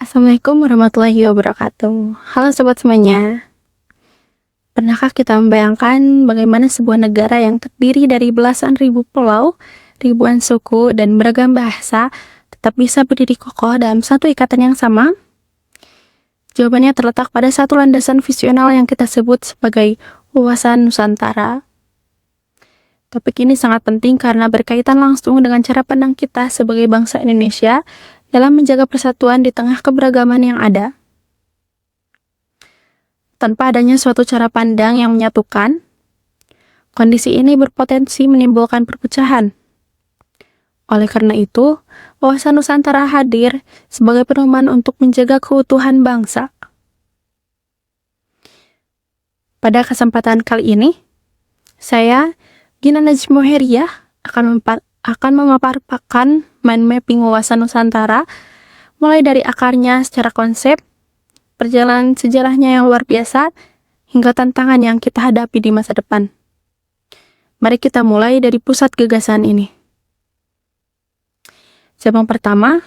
Assalamualaikum warahmatullahi wabarakatuh. Halo sobat semuanya. Pernahkah kita membayangkan bagaimana sebuah negara yang terdiri dari belasan ribu pulau, ribuan suku, dan beragam bahasa tetap bisa berdiri kokoh dalam satu ikatan yang sama? Jawabannya terletak pada satu landasan visional yang kita sebut sebagai wawasan Nusantara. Topik ini sangat penting karena berkaitan langsung dengan cara pandang kita sebagai bangsa Indonesia dalam menjaga persatuan di tengah keberagaman yang ada. Tanpa adanya suatu cara pandang yang menyatukan, kondisi ini berpotensi menimbulkan perpecahan. Oleh karena itu, wawasan Nusantara hadir sebagai pedoman untuk menjaga keutuhan bangsa. Pada kesempatan kali ini, saya, Gina Najmoheriah, akan memaparkan mind mapping wawasan Nusantara, mulai dari akarnya secara konsep, perjalanan sejarahnya yang luar biasa, hingga tantangan yang kita hadapi di masa depan. Mari kita mulai dari pusat gagasan ini. Cabang pertama,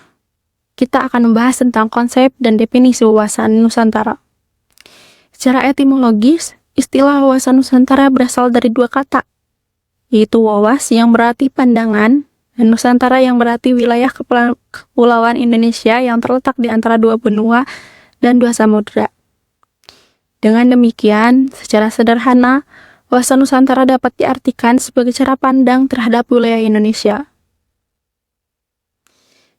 kita akan membahas tentang konsep dan definisi wawasan Nusantara. Secara etimologis, istilah wawasan Nusantara berasal dari dua kata, yaitu wawas yang berarti pandangan, dan Nusantara yang berarti wilayah kepulauan Indonesia yang terletak di antara dua benua dan dua samudera. Dengan demikian, secara sederhana, wawasan Nusantara dapat diartikan sebagai cara pandang terhadap wilayah Indonesia.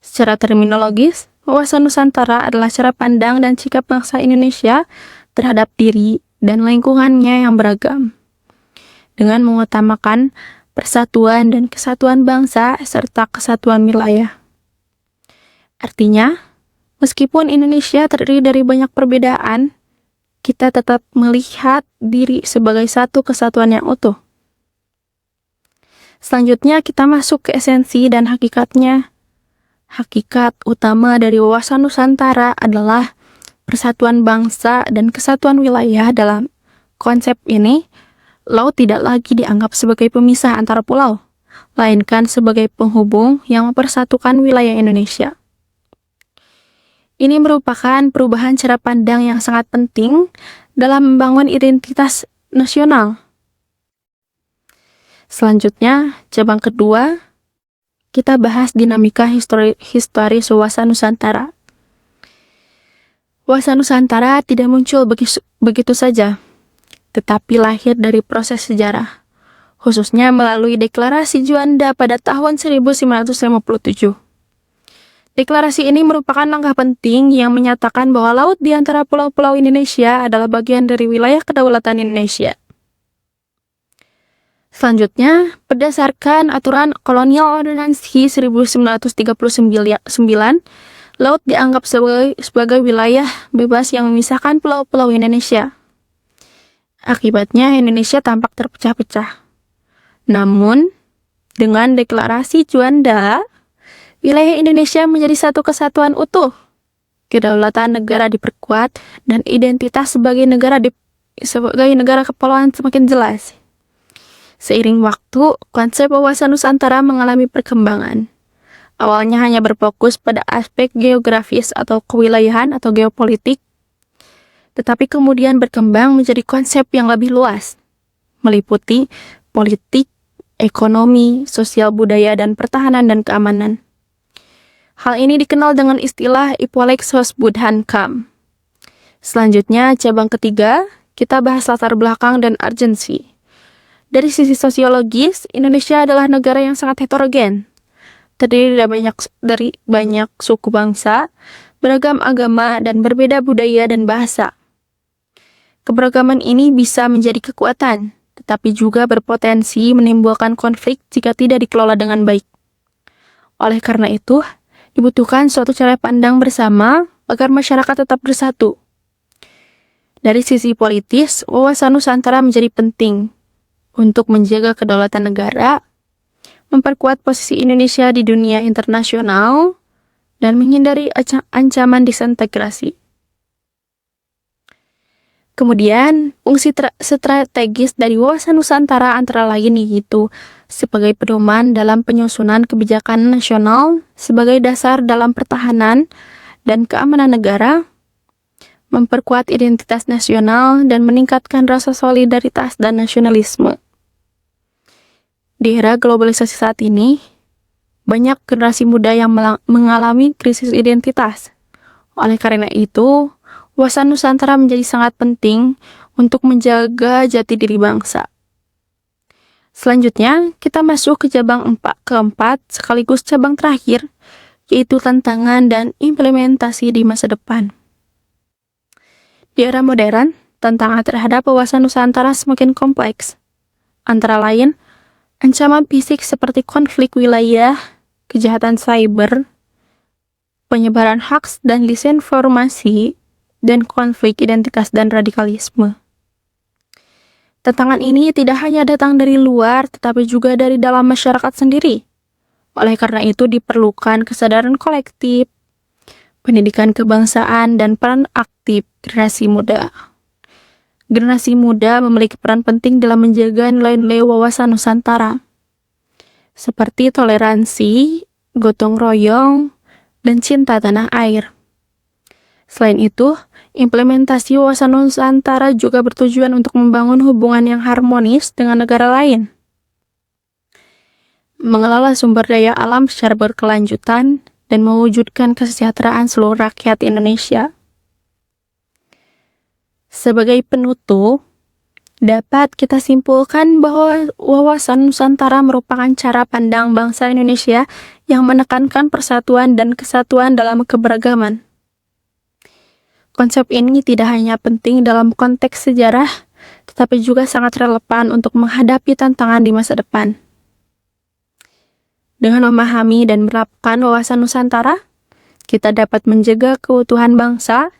Secara terminologis, wawasan Nusantara adalah cara pandang dan sikap bangsa Indonesia terhadap diri dan lingkungannya yang beragam, dengan mengutamakan persatuan dan kesatuan bangsa serta kesatuan wilayah. Artinya, meskipun Indonesia terdiri dari banyak perbedaan, kita tetap melihat diri sebagai satu kesatuan yang utuh. Selanjutnya, kita masuk ke esensi dan hakikatnya. Hakikat utama dari wawasan Nusantara adalah persatuan bangsa dan kesatuan wilayah. Dalam konsep ini, laut tidak lagi dianggap sebagai pemisah antara pulau, melainkan sebagai penghubung yang mempersatukan wilayah Indonesia. Ini merupakan perubahan cara pandang yang sangat penting dalam membangun identitas nasional. Selanjutnya, cabang kedua, kita bahas dinamika historis wawasan Nusantara. Wawasan Nusantara tidak muncul begitu saja, tetapi lahir dari proses sejarah, khususnya melalui Deklarasi Juanda pada tahun 1957. Deklarasi ini merupakan langkah penting yang menyatakan bahwa laut di antara pulau-pulau Indonesia adalah bagian dari wilayah kedaulatan Indonesia. Selanjutnya, berdasarkan aturan kolonial ordonansi 1939, laut dianggap sebagai wilayah bebas yang memisahkan pulau-pulau Indonesia. Akibatnya, Indonesia tampak terpecah-pecah. Namun, dengan Deklarasi Juanda, wilayah Indonesia menjadi satu kesatuan utuh. Kedaulatan negara diperkuat dan identitas sebagai negara kepulauan semakin jelas. Seiring waktu, konsep wawasan Nusantara mengalami perkembangan. Awalnya hanya berfokus pada aspek geografis atau kewilayahan atau geopolitik, tetapi kemudian berkembang menjadi konsep yang lebih luas, meliputi politik, ekonomi, sosial budaya, dan pertahanan dan keamanan. Hal ini dikenal dengan istilah Ipolexos Budhankam. Selanjutnya, cabang ketiga, kita bahas latar belakang dan urgensi. Dari sisi sosiologis, Indonesia adalah negara yang sangat heterogen, terdiri dari banyak suku bangsa, beragam agama, dan berbeda budaya dan bahasa. Keberagaman ini bisa menjadi kekuatan, tetapi juga berpotensi menimbulkan konflik jika tidak dikelola dengan baik. Oleh karena itu, dibutuhkan suatu cara pandang bersama agar masyarakat tetap bersatu. Dari sisi politis, wawasan Nusantara menjadi penting untuk menjaga kedaulatan negara, memperkuat posisi Indonesia di dunia internasional, dan menghindari ancaman disintegrasi. Kemudian, fungsi strategis dari wawasan Nusantara antara lain yaitu sebagai pedoman dalam penyusunan kebijakan nasional, sebagai dasar dalam pertahanan, dan keamanan negara, memperkuat identitas nasional, dan meningkatkan rasa solidaritas dan nasionalisme. Di era globalisasi saat ini, banyak generasi muda yang mengalami krisis identitas. Oleh karena itu, wawasan Nusantara menjadi sangat penting untuk menjaga jati diri bangsa. Selanjutnya, kita masuk ke cabang keempat sekaligus cabang terakhir, yaitu tantangan dan implementasi di masa depan. Di era modern, tantangan terhadap wawasan Nusantara semakin kompleks. Antara lain, ancaman fisik seperti konflik wilayah, kejahatan cyber, penyebaran hoaks dan disinformasi, dan konflik identitas dan radikalisme. Tantangan ini tidak hanya datang dari luar, tetapi juga dari dalam masyarakat sendiri. Oleh karena itu diperlukan kesadaran kolektif, pendidikan kebangsaan, dan peran aktif generasi muda. Generasi muda memiliki peran penting dalam menjaga nilai-nilai wawasan Nusantara, seperti toleransi, gotong royong, dan cinta tanah air. Selain itu, implementasi wawasan Nusantara juga bertujuan untuk membangun hubungan yang harmonis dengan negara lain, mengelola sumber daya alam secara berkelanjutan, dan mewujudkan kesejahteraan seluruh rakyat Indonesia. Sebagai penutup, dapat kita simpulkan bahwa wawasan Nusantara merupakan cara pandang bangsa Indonesia yang menekankan persatuan dan kesatuan dalam keberagaman. Konsep ini tidak hanya penting dalam konteks sejarah, tetapi juga sangat relevan untuk menghadapi tantangan di masa depan. Dengan memahami dan menerapkan wawasan Nusantara, kita dapat menjaga keutuhan bangsa,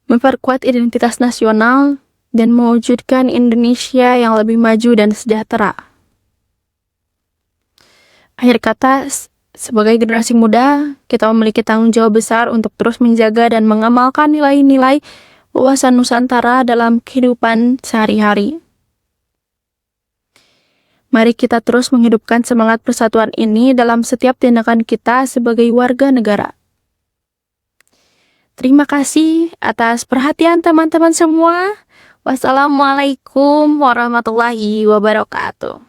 memperkuat identitas nasional, dan mewujudkan Indonesia yang lebih maju dan sejahtera. Akhir kata, sebagai generasi muda, kita memiliki tanggung jawab besar untuk terus menjaga dan mengamalkan nilai-nilai wawasan Nusantara dalam kehidupan sehari-hari. Mari kita terus menghidupkan semangat persatuan ini dalam setiap tindakan kita sebagai warga negara. Terima kasih atas perhatian teman-teman semua. Wassalamualaikum warahmatullahi wabarakatuh.